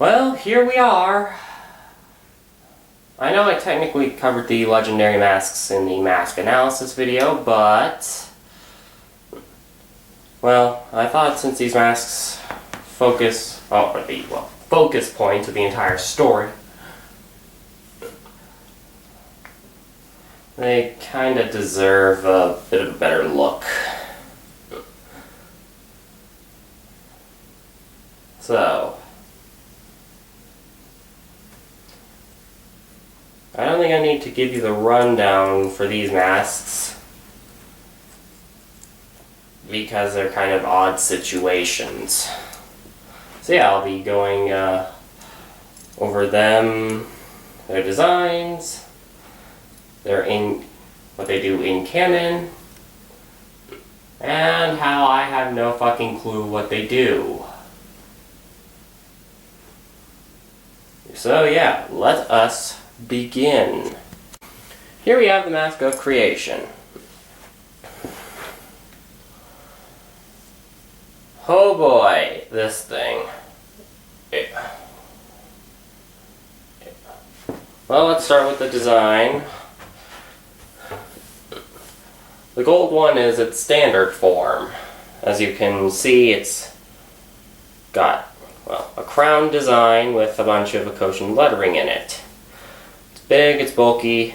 Well, here we are. I know I technically covered the legendary masks in the mask analysis video, but well, I thought since these masks focus, focus point of the entire story, they kind of deserve a bit of a better look. So, I don't think I need to give you the rundown for these masks because they're kind of odd situations. So yeah, I'll be going over them, their designs, what they do in canon, and how I have no fucking clue what they do. So yeah, let us begin. Here we have the Mask of Creation. Oh boy, this thing. Well, let's start with the design. The gold one is its standard form. As you can see, it's got, well, a crown design with a bunch of okotian lettering in it. It's big, it's bulky.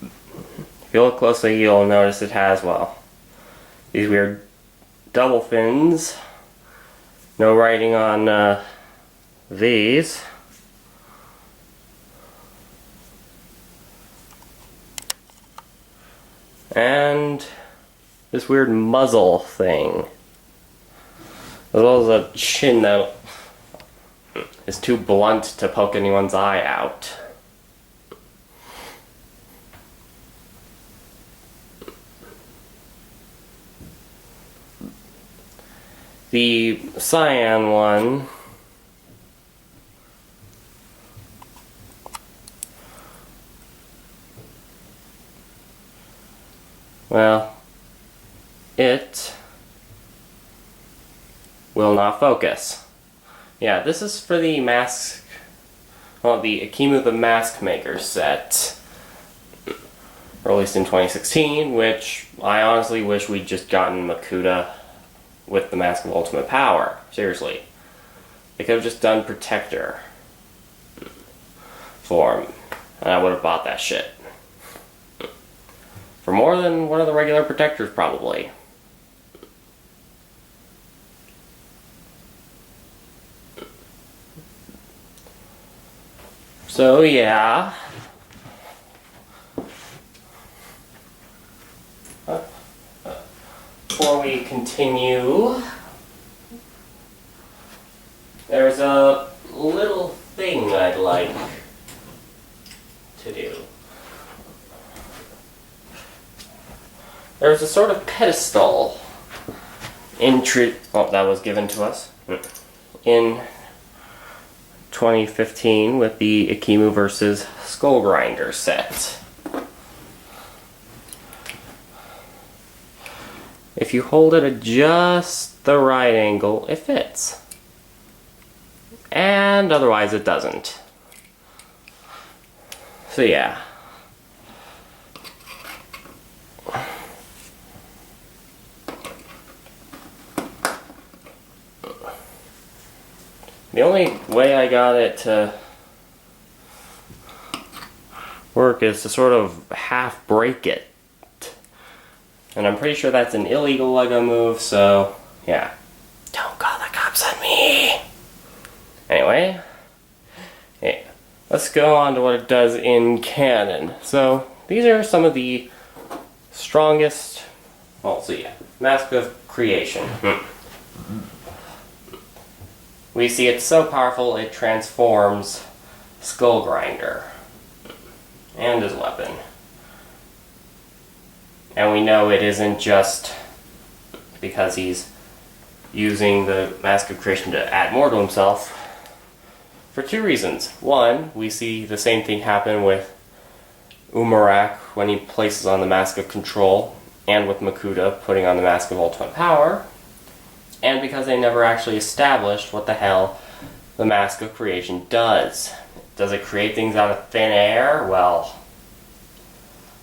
If you look closely, you'll notice it has, well, these weird double fins. No writing on these. And this weird muzzle thing. As well as a chin that is too blunt to poke anyone's eye out. The cyan one well, it will not focus. Yeah, this is for the mask, well, the Akimu the Mask Maker set, released in 2016, which I honestly wish we'd just gotten Makuta with the Mask of Ultimate Power. Seriously. They could have just done Protector form, and I would have bought that shit. For more than one of the regular Protectors, probably. So, yeah. Before we continue, there's a little thing I'd like to do. There's a sort of pedestal that was given to us in 2015 with the Akimu vs. Skullgrinder set. If you hold it at just the right angle, it fits. And otherwise it doesn't. So yeah. The only way I got it to work is to sort of half break it. And I'm pretty sure that's an illegal LEGO move, so yeah. Don't call the cops on me! Anyway, yeah, let's go on to what it does in canon. So, these are some of the strongest, well, so yeah, Mask of Creation. We see it's so powerful it transforms Skullgrinder and his weapon. And we know it isn't just because he's using the Mask of Creation to add more to himself, for two reasons. One, we see the same thing happen with Umarak when he places on the Mask of Control, and with Makuta putting on the Mask of Ultimate Power. and because they never actually established what the hell the Mask of Creation does. Does it create things out of thin air? Well,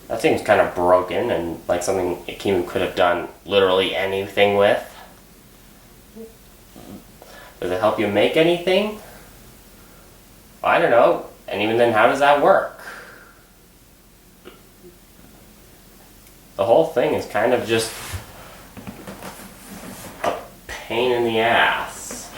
that thing's kind of broken and like something Akimu could have done literally anything with. Does it help you make anything? I don't know. And even then, how does that work? The whole thing is kind of just a pain in the ass.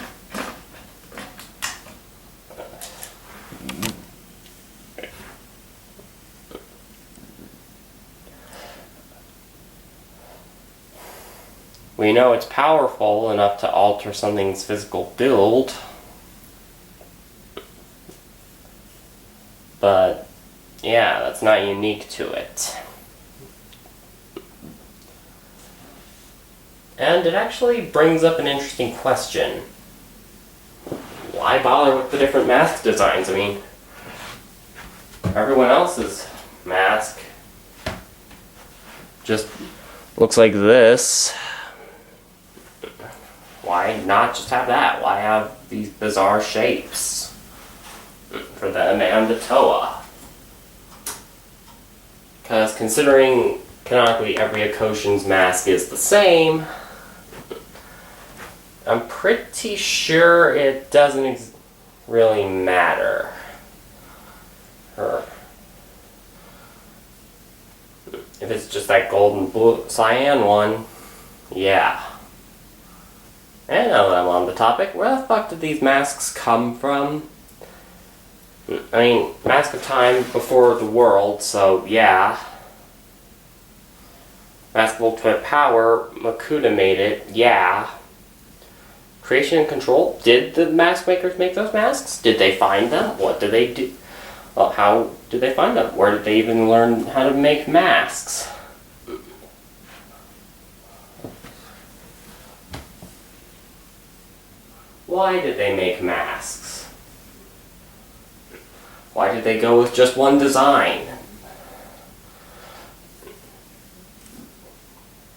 We know it's powerful enough to alter something's physical build, but yeah, that's not unique to it. And it actually brings up an interesting question. Why bother with the different mask designs? I mean, everyone else's mask just looks like this. Why not just have that? Why have these bizarre shapes for them and the Toa? Because considering canonically every Okotian's mask is the same, I'm pretty sure it doesn't really matter. If it's just that golden blue cyan one, yeah. And now that I'm on the topic, where the fuck did these masks come from? I mean, Mask of Time before the world, so yeah. Mask of Ultimate Power, Makuta made it, yeah. Creation and Control, did the mask makers make those masks? Did they find them? What did they do? Well, how did they find them? Where did they even learn how to make masks? Why did they make masks? Why did they go with just one design?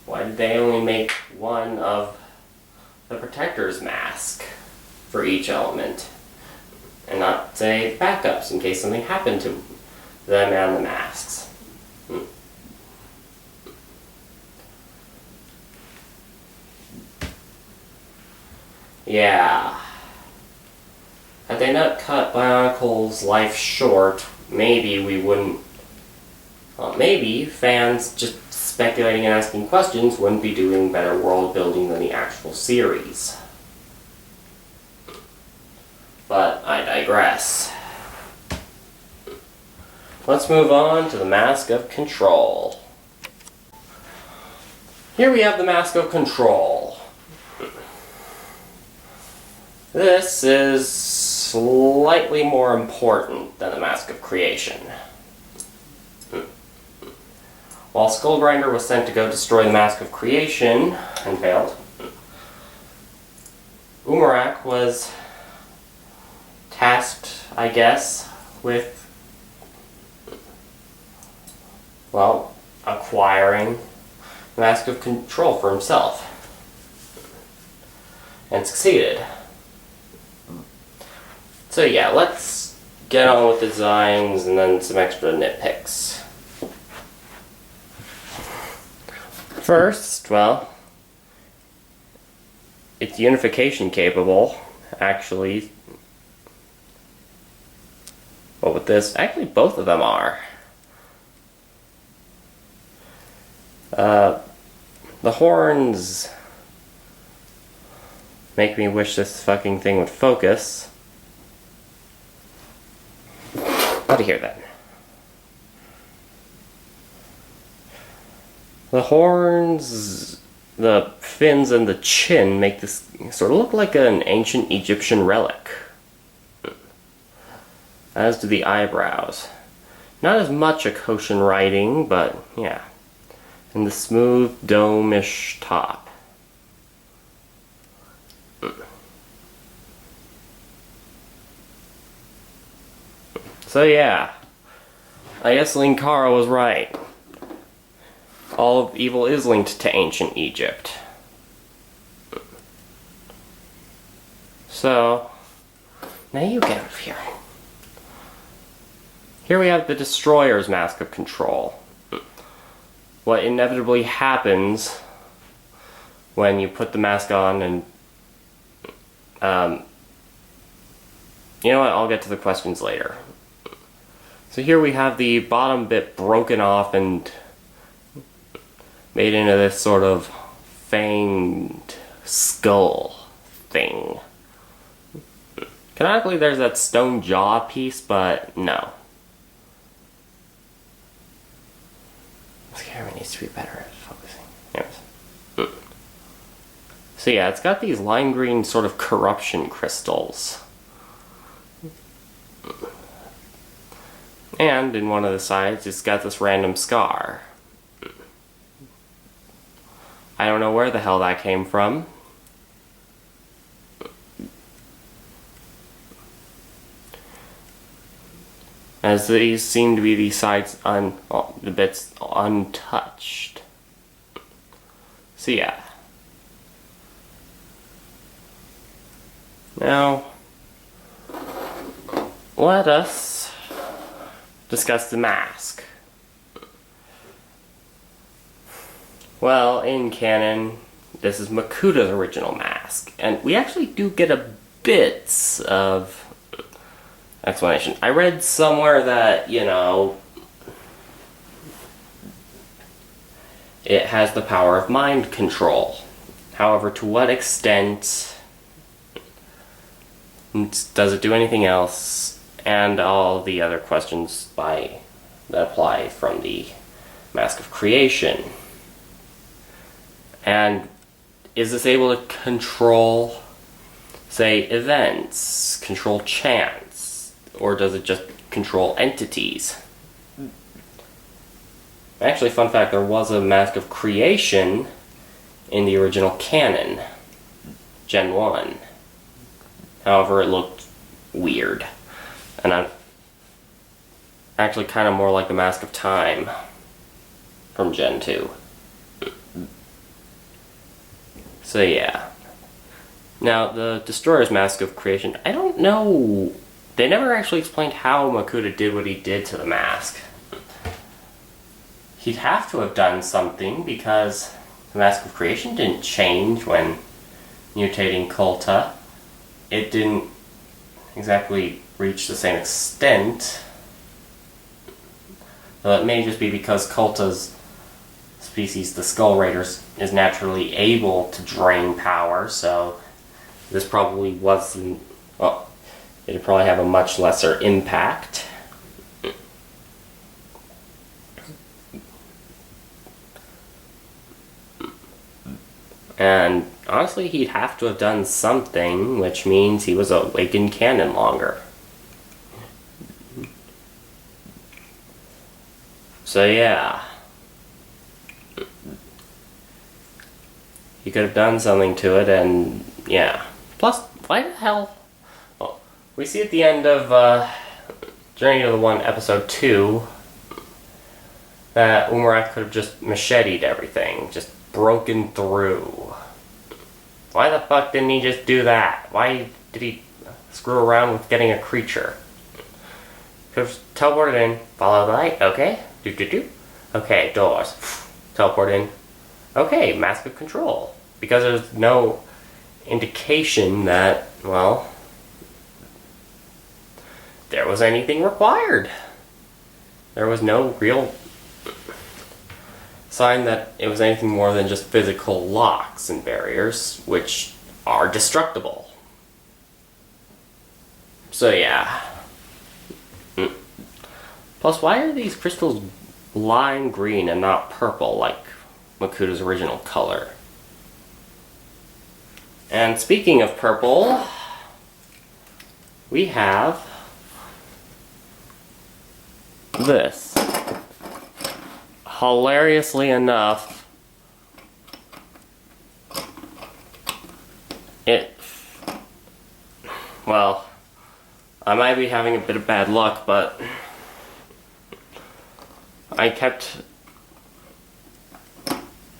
Why did they only make one of the Protector's mask for each element? And not, say, backups in case something happened to them and the masks? Yeah. Had they not cut Bionicle's life short, maybe we wouldn't... Well, maybe fans just speculating and asking questions wouldn't be doing better world building than the actual series. But I digress. Let's move on to the Mask of Control. Here we have the Mask of Control. This is slightly more important than the Mask of Creation. While Skullgrinder was sent to go destroy the Mask of Creation and failed, Umarak was tasked, I guess, with, well, acquiring the Mask of Control for himself. And succeeded. So yeah, let's get on with the designs and then some extra nitpicks. First, well, it's unification capable, actually. Well, with this, actually both of them are. The horns make me wish this fucking thing would focus. How to hear that? The horns, the fins, and the chin make this sort of look like an ancient Egyptian relic. As do the eyebrows. Not as much Okotian writing, but yeah. And the smooth, dome-ish top. So yeah, I guess Linkara was right. All of evil is linked to ancient Egypt. So, now you get out of here. Here we have the Destroyer's Mask of Control. What inevitably happens when you put the mask on and... you know what, I'll get to the questions later. So here we have the bottom bit broken off and made into this sort of fanged skull thing. Canonically there's that stone jaw piece, but no. This camera needs to be better at focusing. Anyways. So yeah, it's got these lime green sort of corruption crystals. And in one of the sides, it's got this random scar. I don't know where the hell that came from. As these seem to be the sides the bits untouched. So yeah. Now, let us discuss the mask. Well, in canon, this is Makuta's original mask, and we actually do get a bit of explanation. I read somewhere that, you know, it has the power of mind control. However, to what extent does it do anything else? And all the other questions that apply from the Mask of Creation. And is this able to control, say, events, control chance, or does it just control entities? Actually, fun fact, there was a Mask of Creation in the original canon, Gen 1. However, it looked weird. And I'm actually kind of more like the Mask of Time from Gen 2. So yeah. Now, the Destroyer's Mask of Creation, I don't know. They never actually explained how Makuta did what he did to the mask. He'd have to have done something because the Mask of Creation didn't change when mutating Kolta. It didn't exactly reach the same extent. Though it may just be because Kolta's species, the Skull Raiders, is naturally able to drain power, so this probably wasn't... well, it'd probably have a much lesser impact. And honestly, he'd have to have done something, which means he was awakened canon longer. So yeah. He could have done something to it, and yeah. Plus, why the hell... well, we see at the end of Journey to the One, Episode 2, that Umarak could have just macheted everything, just broken through. Why the fuck didn't he just do that? Why did he screw around with getting a creature? Could have teleported in, follow the light, okay? Do. Okay, doors. Teleport in. Okay, Mask of Control. Because there's no indication that, well, there was anything required. There was no real sign that it was anything more than just physical locks and barriers, which are destructible. So yeah. Plus, why are these crystals lime green and not purple like Makuta's original color? And speaking of purple, we have this. Hilariously enough, well, I might be having a bit of bad luck, but I kept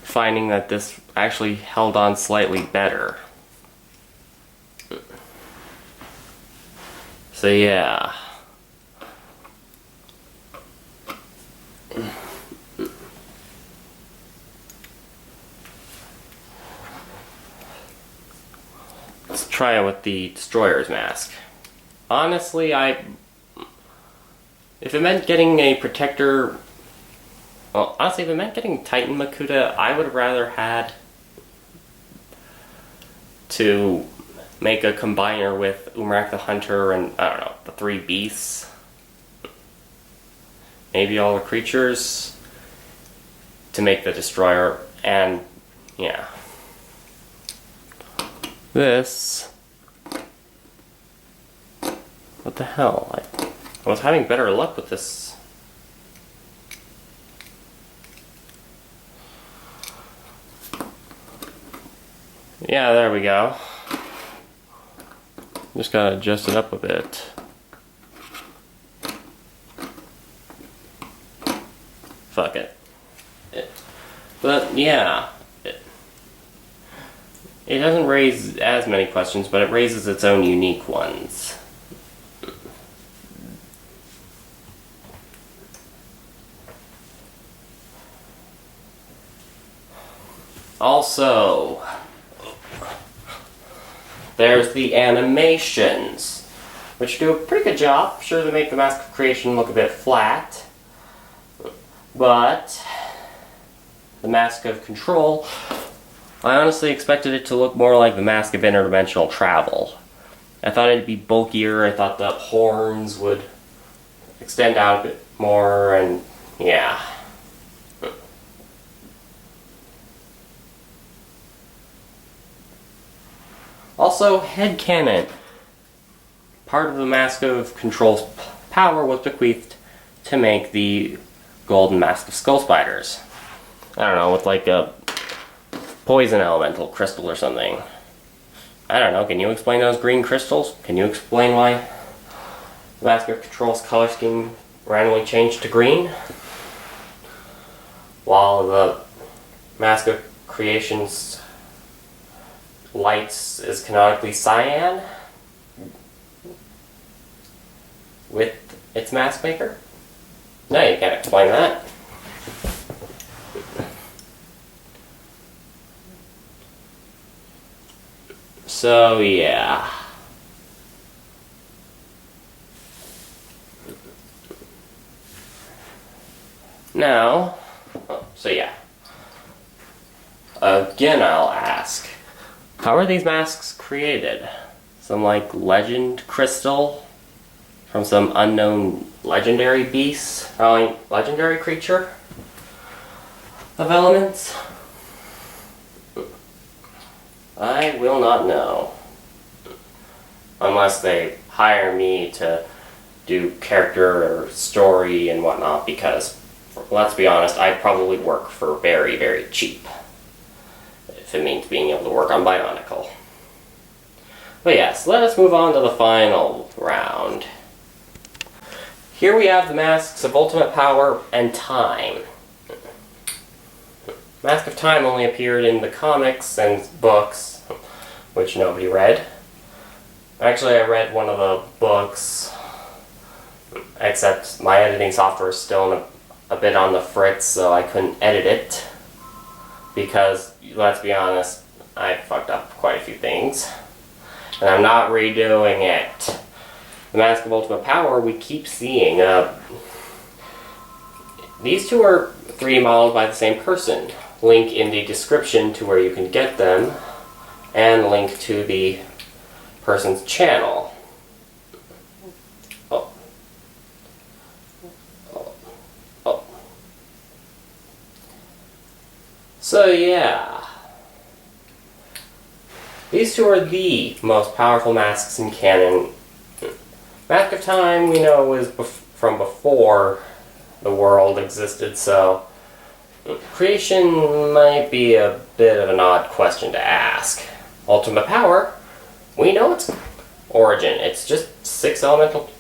finding that this actually held on slightly better. So yeah. Let's try it with the Destroyer's mask. Honestly, if it meant getting a protector, well, honestly, if it meant getting Titan Makuta, I would have rather had to make a combiner with Umrak the Hunter and, I don't know, the 3 beasts. Maybe all the creatures to make the Destroyer, and yeah. This... What the hell? I was having better luck with this. Yeah, there we go. Just gotta adjust it up a bit. Fuck it. But yeah, it doesn't raise as many questions, but it raises its own unique ones. Also, there's the animations, which do a pretty good job. Sure, they make the Mask of Creation look a bit flat, but the Mask of Control, I honestly expected it to look more like the Mask of Interdimensional Travel. I thought it'd be bulkier, I thought the horns would extend out a bit more, and yeah. Also, headcanon. Part of the Mask of Control's power was bequeathed to make the Golden Mask of Skull Spiders. I don't know, with like a poison elemental crystal or something. I don't know, can you explain those green crystals? Can you explain why the Mask of Control's color scheme randomly changed to green? While the Mask of Creation's lights is canonically cyan with its mask maker? No, you can't explain that. So yeah. Now, so yeah. Again, I'll ask, how are these masks created? Some like legend crystal from some unknown legendary beast, legendary creature of elements? I will not know. Unless they hire me to do character or story and whatnot, because let's be honest, I'd probably work for very, very cheap. If it means being able to work on Bionicle. But yes, let us move on to the final round. Here we have the Masks of Ultimate Power and Time. Mask of Time only appeared in the comics and books, which nobody read. Actually, I read one of the books, except my editing software is still a bit on the fritz, so I couldn't edit it. Because, let's be honest, I fucked up quite a few things. And I'm not redoing it. The Mask of Ultimate Power, we keep seeing. These two are 3D modeled by the same person. Link in the description to where you can get them, and link to the person's channel. Oh. Oh. Oh. So yeah. These two are the most powerful masks in canon. Mask of Time, we know, was from before the world existed, so creation might be a bit of an odd question to ask. Ultimate Power, we know its origin. It's just 6 elemental...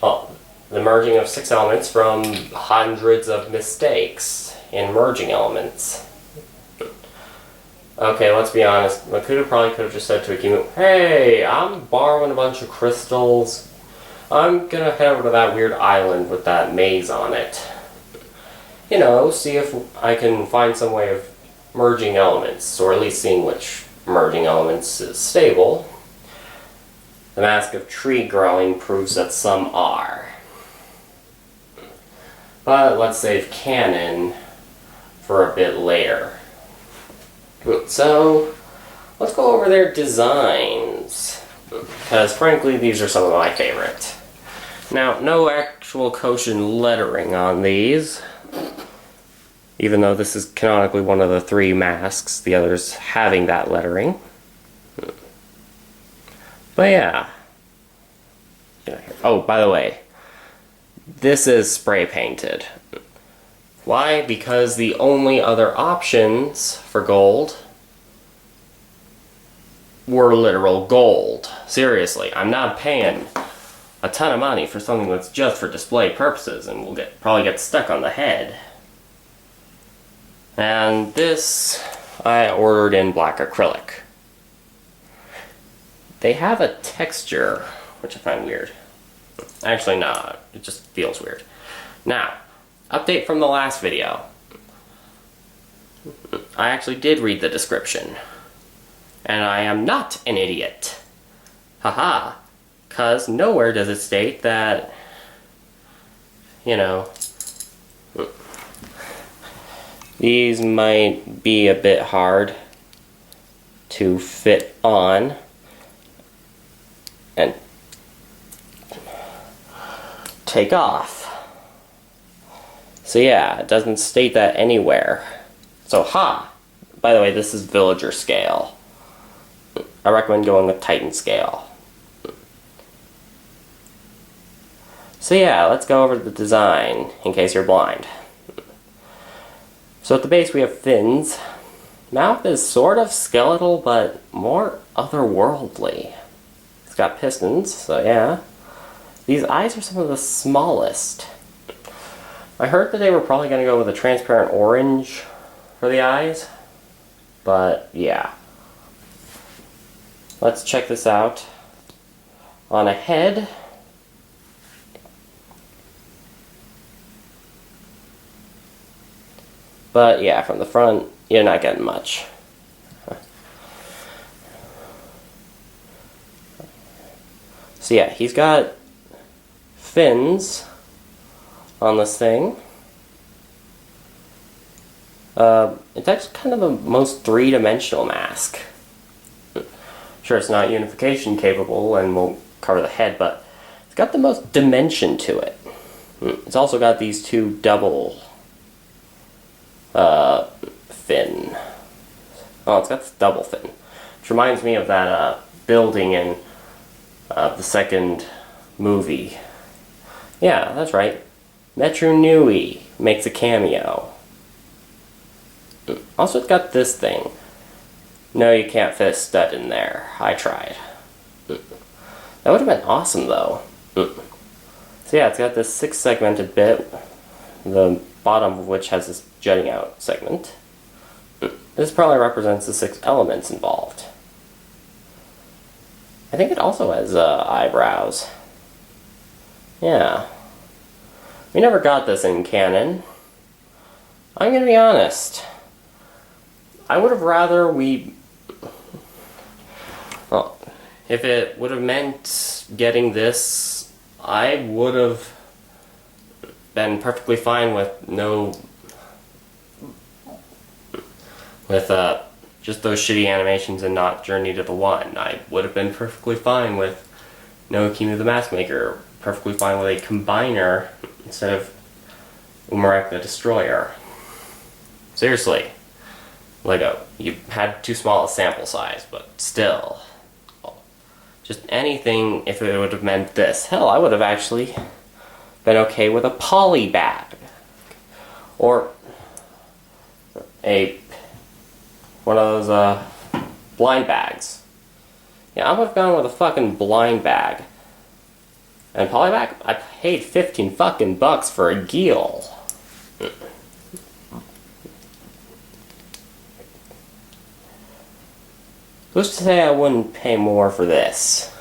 Well, the merging of 6 elements from hundreds of mistakes in merging elements. Okay, let's be honest. Makuta probably could have just said to Akimu, "Hey, I'm borrowing a bunch of crystals. I'm gonna head over to that weird island with that maze on it. You know, see if I can find some way of merging elements, or at least seeing which merging elements is stable. The mask of tree growing proves that some are. But let's save canon for a bit later. So, let's go over their designs, because frankly these are some of my favorite. Now, no actual Koshin lettering on these, even though this is canonically one of the 3 masks, the others having that lettering. But yeah. Oh, by the way, this is spray painted. Why? Because the only other options for gold were literal gold. Seriously, I'm not paying a ton of money for something that's just for display purposes and will probably get stuck on the head. And this I ordered in black acrylic. They have a texture, which I find weird. Actually, no, it just feels weird. Now, update from the last video. I actually did read the description. And I am not an idiot. Haha. Because nowhere does it state that, you know, these might be a bit hard to fit on and take off. So yeah, it doesn't state that anywhere. So by the way, this is villager scale. I recommend going with Titan scale. So yeah, let's go over the design in case you're blind. So at the base we have fins. Mouth is sort of skeletal, but more otherworldly. It's got pistons, so yeah. These eyes are some of the smallest. I heard that they were probably going to go with a transparent orange for the eyes, but yeah. Let's check this out. On a head, but yeah, from the front, you're not getting much. So yeah, he's got fins on this thing. It's actually kind of the most three-dimensional mask. Sure, it's not unification capable and won't cover the head, but it's got the most dimension to it. It's also got these 2 double fin. Oh, it's got this double fin. Which reminds me of that building in the second movie. Yeah, that's right. Metru Nui makes a cameo. Also, it's got this thing. No, you can't fit a stud in there. I tried. That would have been awesome, though. So yeah, it's got this 6-segmented bit, the bottom of which has this jutting out segment. This probably represents the 6 elements involved. I think it also has eyebrows. Yeah. We never got this in canon. I'm gonna be honest. I would have rather well, if it would have meant getting this, I would have been perfectly fine with just those shitty animations and not Journey to the One. I would have been perfectly fine with no Akimu the Mask Maker, perfectly fine with a combiner instead of Umarek the Destroyer. Seriously, Lego, you had too small a sample size, but still. Just anything if it would have meant this. Hell, I would have actually been okay with a poly bag. Or one of those blind bags. Yeah, I would have gone with a fucking blind bag. And poly bag, I paid 15 fucking bucks for a Geel. Who's to say I wouldn't pay more for this?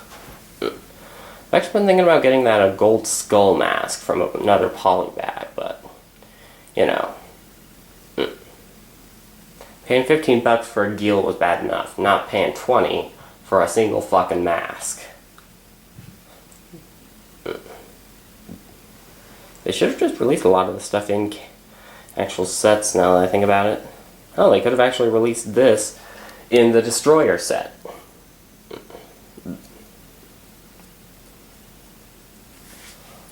I've actually been thinking about getting that a gold skull mask from another polybag, but, you know. Paying $15 for a Gil was bad enough, not paying $20 for a single fucking mask. They should have just released a lot of the stuff in actual sets now that I think about it. Oh, they could have actually released this in the Destroyer set.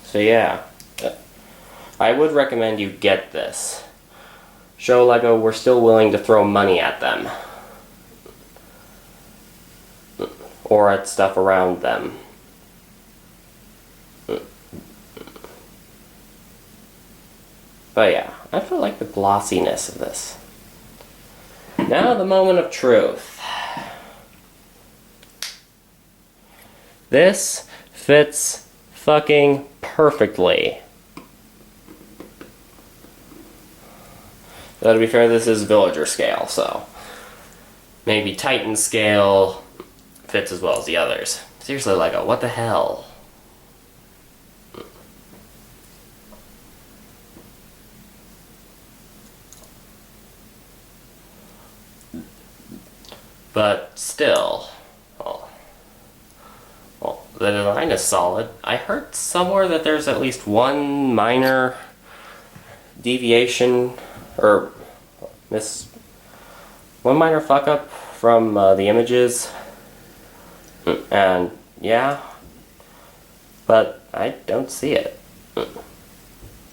So yeah, I would recommend you get this. Show LEGO we're still willing to throw money at them. Or at stuff around them. But yeah, I feel like the glossiness of this. Now the moment of truth. This fits fucking perfectly. Though to be fair, this is villager scale, so maybe Titan scale fits as well as the others. Seriously, LEGO, what the hell? But still, well, the design is solid. I heard somewhere that there's at least one minor deviation, or one minor fuck up from the images, and yeah, but I don't see it.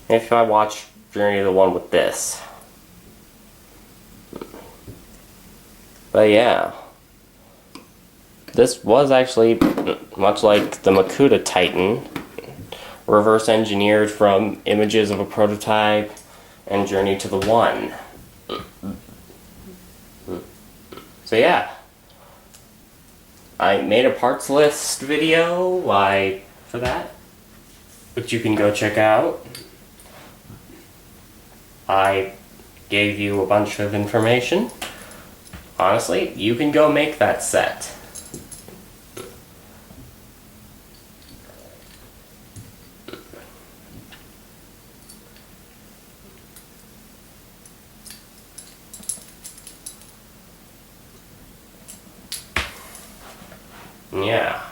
If I watch Journey to the one with this. But yeah, this was actually much like the Makuta Titan, reverse engineered from images of a prototype and Journey to the One. So yeah, I made a parts list video for that, which you can go check out. I gave you a bunch of information. Honestly, you can go make that set. Yeah.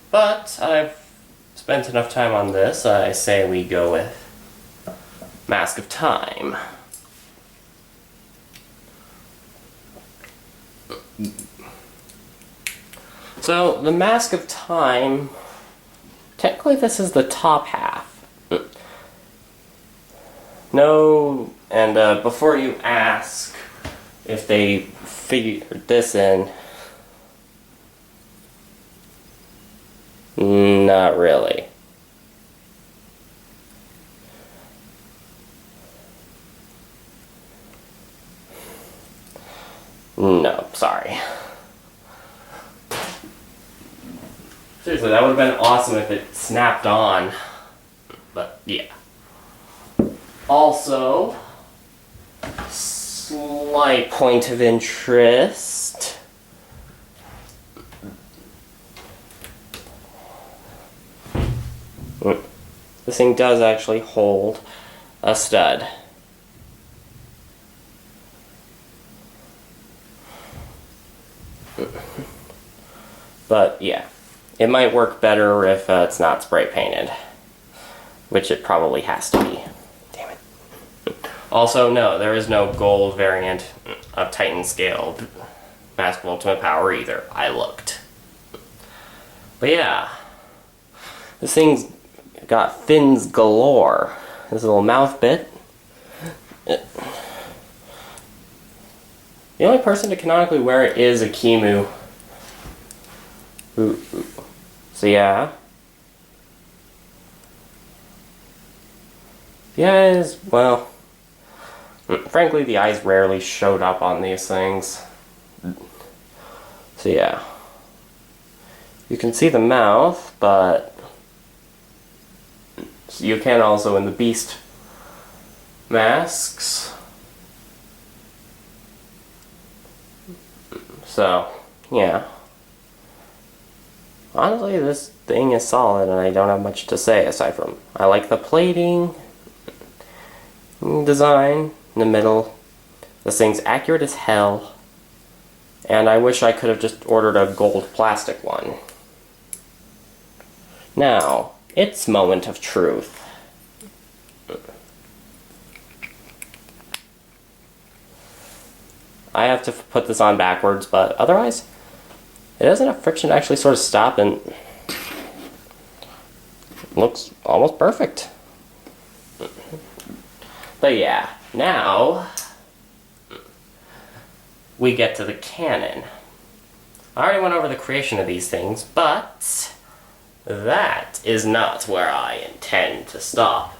But I've spent enough time on this, I say we go with Mask of Time. So, the Mask of Time, technically this is the top half. No, and before you ask if they figured this in, not really. No, sorry. Seriously, that would have been awesome if it snapped on. But, yeah. Also, slight point of interest. This thing does actually hold a stud. But, yeah. It might work better if it's not spray painted. Which it probably has to be. Damn it. Also, no, there is no gold variant of Titan scale Mask of Ultimate Power either. I looked. But yeah. This thing's got fins galore. This little mouth bit. The only person to canonically wear it is Akimu. Ooh. So yeah. The eyes, well, frankly the eyes rarely showed up on these things. So yeah. You can see the mouth, but you can also in the Beast masks. So, yeah. Honestly, this thing is solid, and I don't have much to say aside from I like the plating, design in the middle. This thing's accurate as hell, and I wish I could have just ordered a gold plastic one. Now, it's moment of truth. I have to put this on backwards, but otherwise, it doesn't have friction to actually sort of stop, and looks almost perfect. But yeah, now we get to the cannon. I already went over the creation of these things, but that is not where I intend to stop.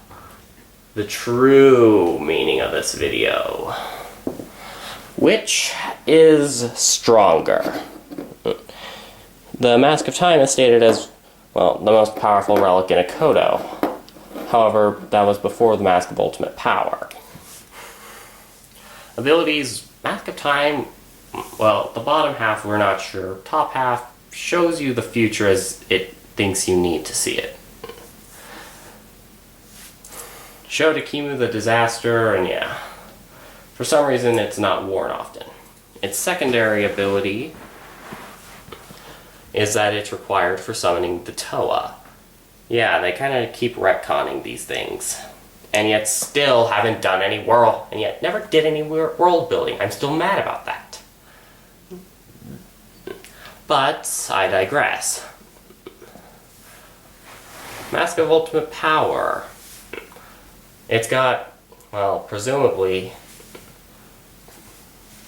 The true meaning of this video. Which is stronger? The Mask of Time is stated as, well, the most powerful relic in Okoto. However, that was before the Mask of Ultimate Power. Abilities, Mask of Time, well, the bottom half we're not sure. Top half shows you the future as it thinks you need to see it. Showed Akimu the disaster, and yeah. For some reason, it's not worn often. Its secondary ability is that it's required for summoning the Toa. Yeah, they kind of keep retconning these things. And yet still haven't done any world, and yet never did any world building. I'm still mad about that. But I digress. Mask of Ultimate Power. It's got, well, presumably...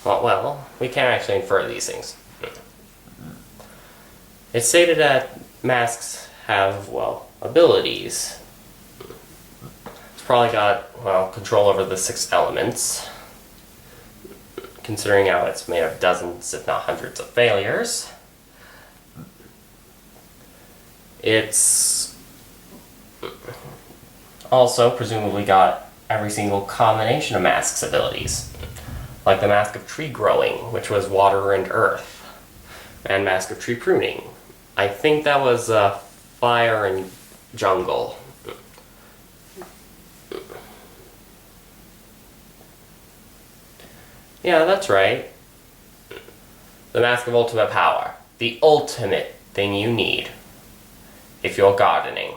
Well, we can't actually infer these things. It's stated that masks have, well, abilities. It's probably got, well, control over the 6 elements, considering how it's made of dozens, if not hundreds, of failures. It's also presumably got every single combination of masks' abilities. Like the Mask of Tree Growing, which was water and earth, and Mask of Tree Pruning. I think that was fire and jungle. Yeah, that's right. The Mask of Ultimate Power. The ultimate thing you need if you're gardening.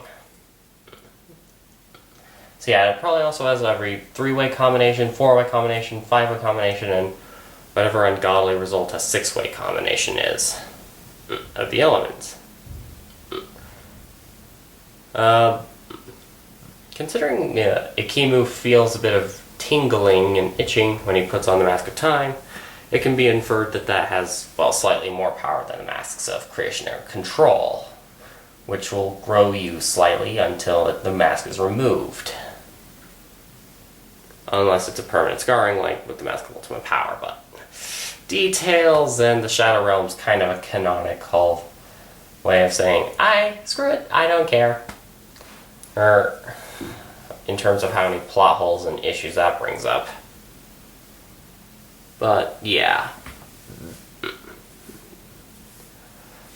So yeah, it probably also has every 3-way combination, 4-way combination, 5-way combination, and whatever ungodly result a 6-way combination is of the elements. Considering Akimu feels a bit of tingling and itching when he puts on the Mask of Time, it can be inferred that that has, well, slightly more power than the Masks of Creation and Control, which will grow you slightly until the mask is removed. Unless it's a permanent scarring, like with the Mask of Ultimate Power, but details, and the Shadow Realm's kind of a canonical way of saying, screw it, I don't care. Or, in terms of how many plot holes and issues that brings up. But, yeah.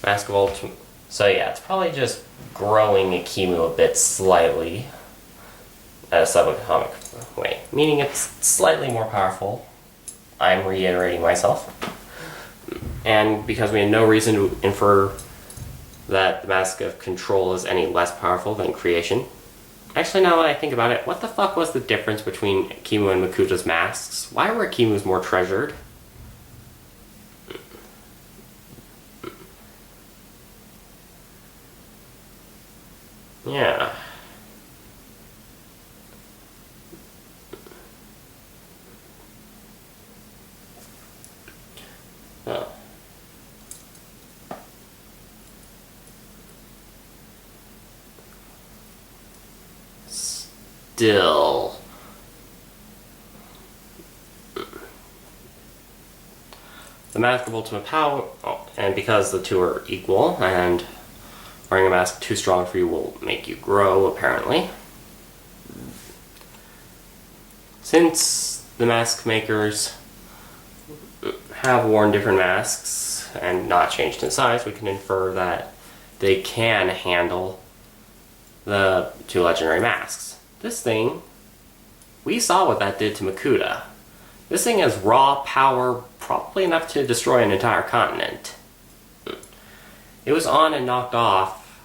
Mask of Ultimate... So yeah, it's probably just growing Akimu a bit slightly at a subatomic way, meaning it's slightly more powerful. I'm reiterating myself. And because we have no reason to infer that the Mask of Control is any less powerful than Creation. Actually, now that I think about it, what the fuck was the difference between Akimu and Makuta's masks? Why were Akimu's more treasured? Yeah. Oh. Still. The Mask of Ultimate Power, and because the two are equal, and wearing a mask too strong for you will make you grow, apparently. Since the mask makers have worn different masks and not changed in size, we can infer that they can handle the 2 legendary masks. This thing, we saw what that did to Makuta. This thing has raw power, probably enough to destroy an entire continent. It was on and knocked off.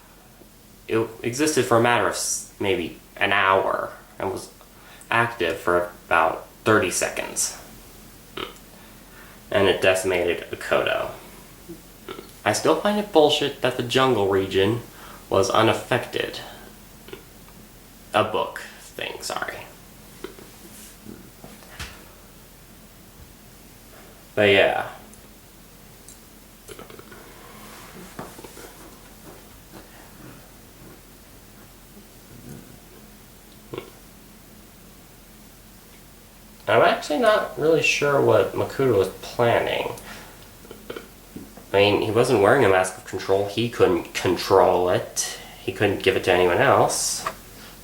It existed for a matter of maybe an hour and was active for about 30 seconds. And it decimated Okoto. I still find it bullshit that the jungle region was unaffected. A book thing, sorry. But yeah. I'm actually not really sure what Makuta was planning. I mean, he wasn't wearing a mask of control. He couldn't control it. He couldn't give it to anyone else.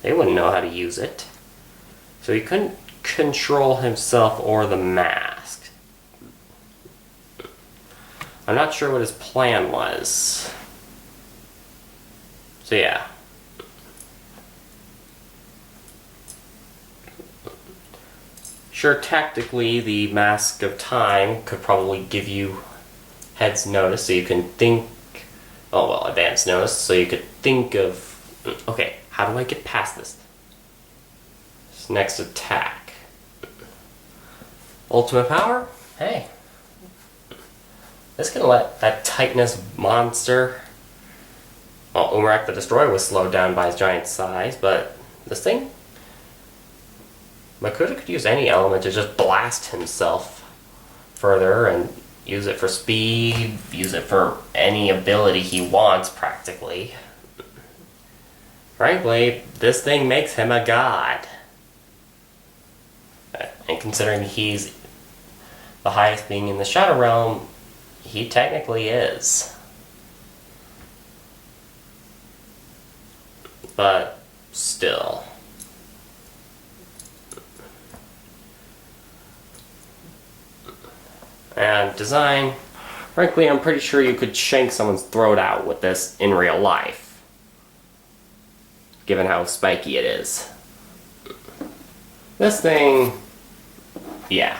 They wouldn't know how to use it. So he couldn't control himself or the mask. I'm not sure what his plan was. So yeah. Sure, tactically, the Mask of Time could probably give you head's notice, so you can think... Oh, well, advanced notice, so you could think of... Okay, how do I get past this? This next attack. Ultimate power? Hey. This can let that Titanus monster... Well, Umarak the Destroyer was slowed down by his giant size, but this thing... Makuta could use any element to just blast himself further and use it for speed, use it for any ability he wants, practically. Frankly, this thing makes him a god. And considering he's the highest being in the Shadow Realm, he technically is. But still. And design, frankly, I'm pretty sure you could shank someone's throat out with this in real life, given how spiky it is. This thing, yeah.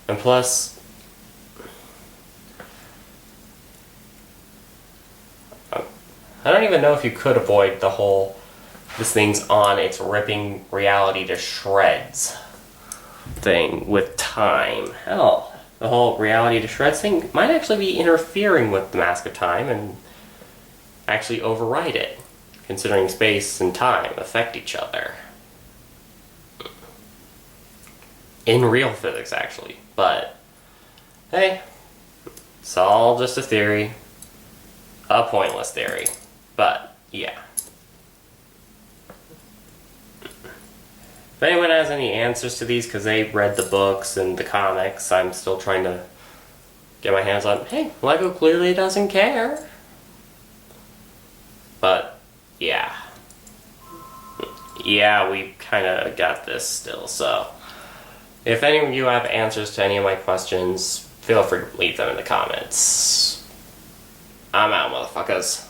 And plus, I don't even know if you could avoid the whole this thing's on its ripping reality to shreds thing with time. Hell, the whole reality to shreds thing might actually be interfering with the Mask of Time and actually override it, considering space and time affect each other. In real physics, actually. But, hey, it's all just a theory. A pointless theory. But, yeah. If anyone has any answers to these, because they read the books and the comics, I'm still trying to get my hands on, hey, LEGO clearly doesn't care. But, yeah. Yeah, we kind of got this still, so. If any of you have answers to any of my questions, feel free to leave them in the comments. I'm out, motherfuckers.